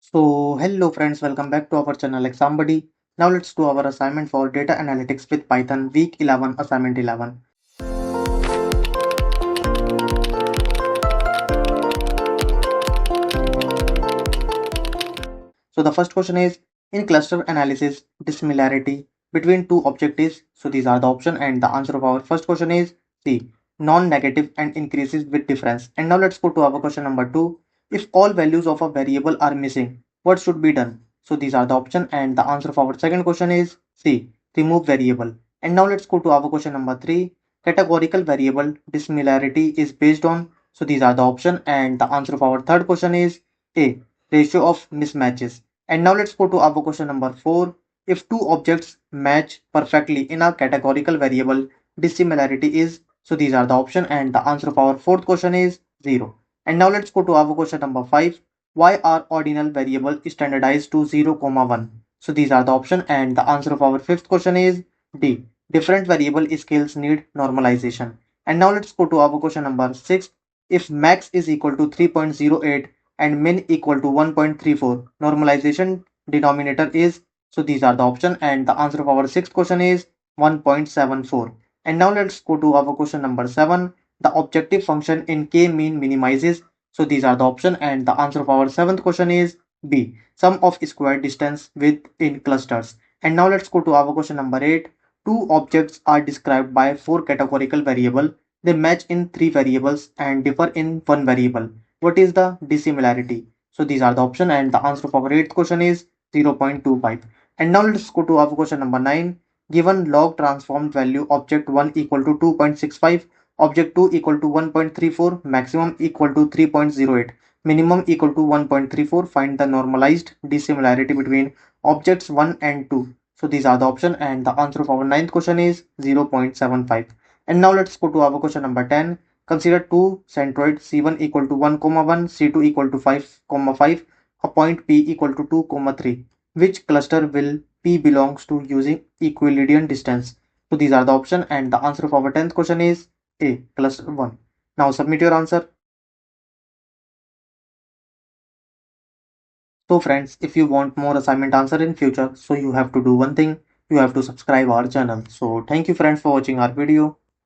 So, hello friends, welcome back to our channel like somebody. Now let's do our assignment for data analytics with Python week 11 assignment 11. So the first question is in cluster analysis dissimilarity between two objectives. So these are the option and the answer of our first question is C, non-negative and increases with difference. And now let's go to our question number 2. If all values of a variable are missing, what should be done? So these are the option and the answer of our second question is C, remove variable. And now let's go to our question number 3. Categorical variable dissimilarity is based on. So these are the option and the answer of our third question is A, ratio of mismatches. And now let's go to our question number 4. If two objects match perfectly in a categorical variable, dissimilarity is. So these are the option and the answer of our fourth question is 0. And now let's go to our question number 5. Why are ordinal variable standardized to 0, 1? So these are the option and the answer of our fifth question is D. Different variable scales need normalization. And now let's go to our question number 6. If max is equal to 3.08 and min equal to 1.34, normalization denominator is. So these are the option and the answer of our sixth question is 1.74. And now let's go to our question number 7. The objective function in k mean minimizes. So these are the option and the answer of our seventh question is B, sum of square distance within clusters. And now let's go to our question number 8. Two objects are described by four categorical variable. They match in three variables and differ in one variable. What is the dissimilarity? So these are the option and the answer of our eighth question is 0.25. And now let's go to our question number 9. Given log transformed value object 1 equal to 2.65, object 2 equal to 1.34, maximum equal to 3.08, minimum equal to 1.34, find the normalized dissimilarity between objects 1 and 2. So these are the option and the answer of our ninth question is 0.75. And now let's go to our question number 10. Consider two centroid C1 equal to 1, 1, C2 equal to 5, 5, a point P equal to 2, 3. Which cluster will P belongs to using Euclidean distance? So these are the option and the answer of our 10th question is A, cluster 1. Now submit your answer. So friends, if you want more assignment answer in future, so you have to do one thing, you have to subscribe our channel. So thank you friends for watching our video.